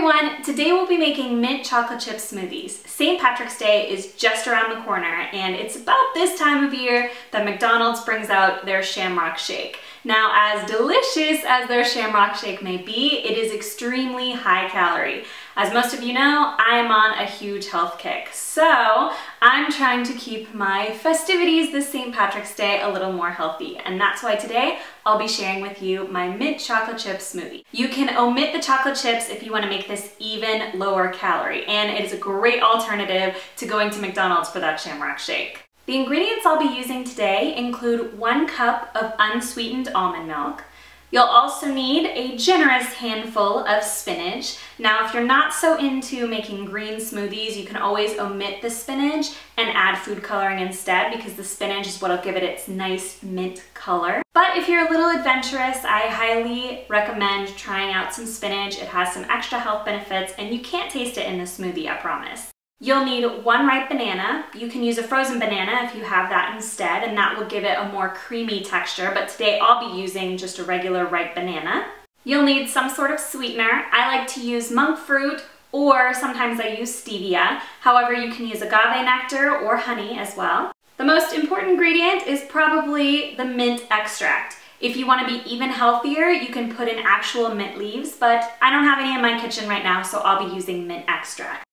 everyone, today we'll be making mint chocolate chip smoothies. St. Patrick's Day is just around the corner and it's about this time of year that McDonald's brings out their Shamrock Shake. Now, as delicious as their Shamrock Shake may be, it is extremely high calorie. As most of you know, I'm on a huge health kick, so I'm trying to keep my festivities this St. Patrick's Day a little more healthy, and that's why today I'll be sharing with you my mint chocolate chip smoothie. You can omit the chocolate chips if you want to make this even lower calorie, and it is a great alternative to going to McDonald's for that Shamrock Shake. The ingredients I'll be using today include 1 cup of unsweetened almond milk. You'll also need a generous handful of spinach. Now, if you're not so into making green smoothies, you can always omit the spinach and add food coloring instead, because the spinach is what'll give it its nice mint color. But if you're a little adventurous, I highly recommend trying out some spinach. It has some extra health benefits and you can't taste it in the smoothie, I promise. You'll need 1 ripe banana. You can use a frozen banana if you have that instead, and that will give it a more creamy texture, but today I'll be using just a regular ripe banana. You'll need some sort of sweetener. I like to use monk fruit, or sometimes I use stevia. However, you can use agave nectar or honey as well. The most important ingredient is probably the mint extract. If you want to be even healthier, you can put in actual mint leaves, but I don't have any in my kitchen right now, so I'll be using mint extract.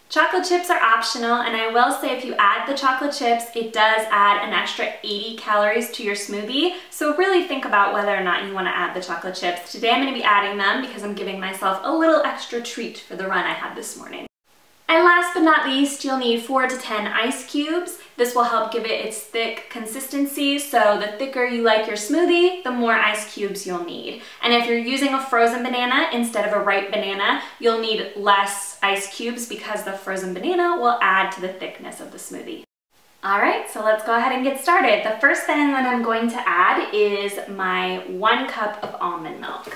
Chocolate chips are optional, and I will say if you add the chocolate chips, it does add an extra 80 calories to your smoothie, so really think about whether or not you want to add the chocolate chips. Today I'm going to be adding them because I'm giving myself a little extra treat for the run I had this morning. And last but not least, you'll need 4 to 10 ice cubes. This will help give it its thick consistency, so the thicker you like your smoothie, the more ice cubes you'll need. And if you're using a frozen banana instead of a ripe banana, you'll need less ice cubes because the frozen banana will add to the thickness of the smoothie. Alright, so let's go ahead and get started. The first thing that I'm going to add is my 1 cup of almond milk.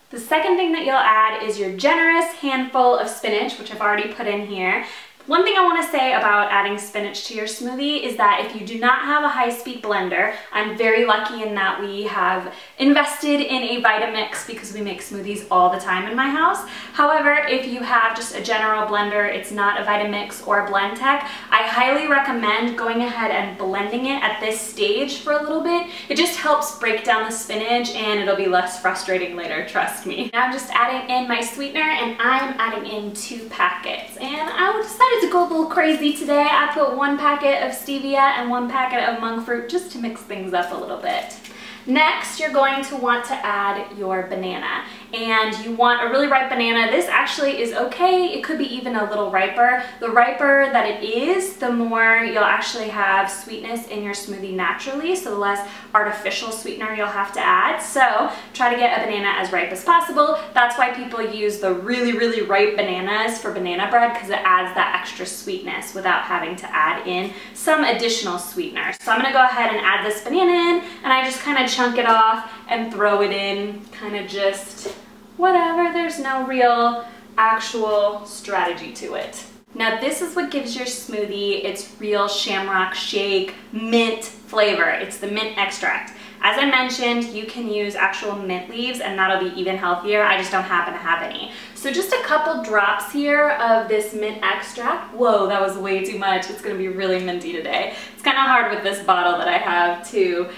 The second thing that you'll add is your generous handful of spinach, which I've already put in here. One thing I want to say about adding spinach to your smoothie is that if you do not have a high-speed blender, I'm very lucky in that we have invested in a Vitamix because we make smoothies all the time in my house. However, if you have just a general blender, it's not a Vitamix or a Blendtec, I highly recommend going ahead and blending it at this stage for a little bit. It just helps break down the spinach and it'll be less frustrating later, trust me. Now I'm just adding in my sweetener, and I'm adding in 2 packets. And I decided to go a little crazy today. I put 1 packet of stevia and 1 packet of monk fruit just to mix things up a little bit. Next, you're going to want to add your banana, and you want a really ripe banana. This actually is okay. It could be even a little riper. The riper that it is, the more you'll actually have sweetness in your smoothie naturally, so the less artificial sweetener you'll have to add. So try to get a banana as ripe as possible. That's why people use the really, really ripe bananas for banana bread, because it adds that extra sweetness without having to add in some additional sweetener. So I'm going to go ahead and add this banana in, and I just kind of chunk it off and throw it in, kind of just whatever. There's no real actual strategy to it. Now this is what gives your smoothie its real Shamrock Shake mint flavor. It's the mint extract. As I mentioned, you can use actual mint leaves and that'll be even healthier. I just don't happen to have any. So just a couple drops here of this mint extract. Whoa, that was way too much. It's gonna be really minty today. It's kind of hard with this bottle that I have to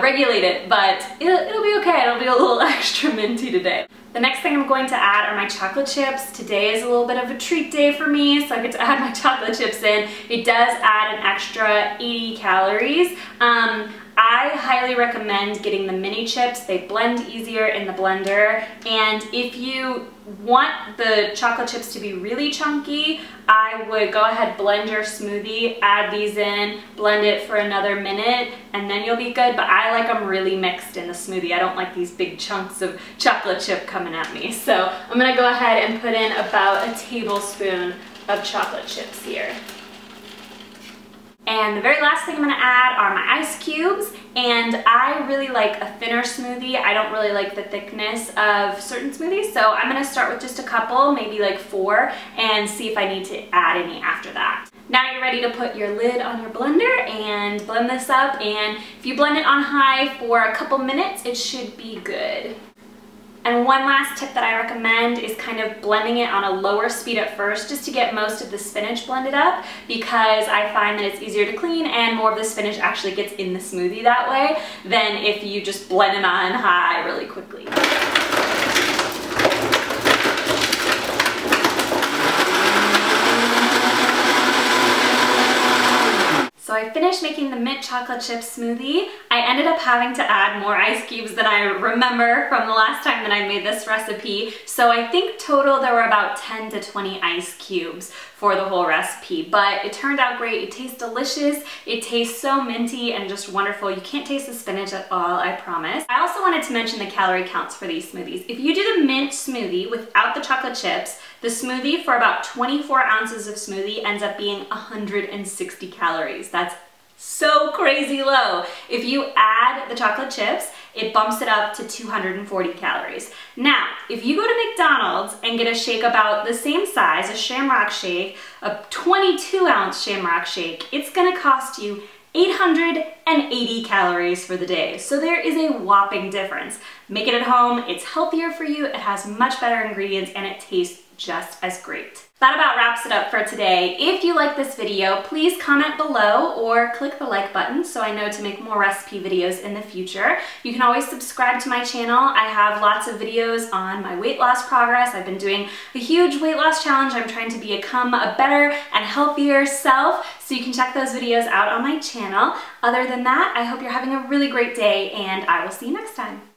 regulate it, but it'll be okay. It'll be a little extra minty today. The next thing I'm going to add are my chocolate chips. Today is a little bit of a treat day for me, so I get to add my chocolate chips in. It does add an extra 80 calories. I highly recommend getting the mini chips. They blend easier in the blender, and if you want the chocolate chips to be really chunky, I would go ahead, blend your smoothie, add these in, blend it for another minute, and then you'll be good. But I like them really mixed in the smoothie. I don't like these big chunks of chocolate chip coming at me. So I'm gonna go ahead and put in about a tablespoon of chocolate chips here. And the very last thing I'm going to add are my ice cubes, and I really like a thinner smoothie. I don't really like the thickness of certain smoothies, so I'm going to start with just a couple, maybe like 4, and see if I need to add any after that. Now you're ready to put your lid on your blender and blend this up, and if you blend it on high for a couple minutes, it should be good. And one last tip that I recommend is kind of blending it on a lower speed at first just to get most of the spinach blended up, because I find that it's easier to clean and more of the spinach actually gets in the smoothie that way than if you just blend it on high really quickly. So I finished making the mint chocolate chip smoothie. I ended up having to add more ice cubes than I remember from the last time that I made this recipe. So I think total there were about 10 to 20 ice cubes for the whole recipe, but it turned out great. It tastes delicious. It tastes so minty and just wonderful. You can't taste the spinach at all, I promise. I also wanted to mention the calorie counts for these smoothies. If you do the mint smoothie without the chocolate chips, the smoothie for about 24 ounces of smoothie ends up being 160 calories. That's so crazy low. If you add the chocolate chips, it bumps it up to 240 calories. Now, if you go to McDonald's and get a shake about the same size, a Shamrock shake, a 22-ounce Shamrock shake, it's gonna cost you 880 calories for the day. So there is a whopping difference. Make it at home, it's healthier for you, it has much better ingredients, and it tastes just as great. That about wraps it up for today. If you like this video, please comment below or click the like button so I know to make more recipe videos in the future. You can always subscribe to my channel. I have lots of videos on my weight loss progress. I've been doing a huge weight loss challenge. I'm trying to become a better and healthier self, so you can check those videos out on my channel. Other than that, I hope you're having a really great day, and I will see you next time.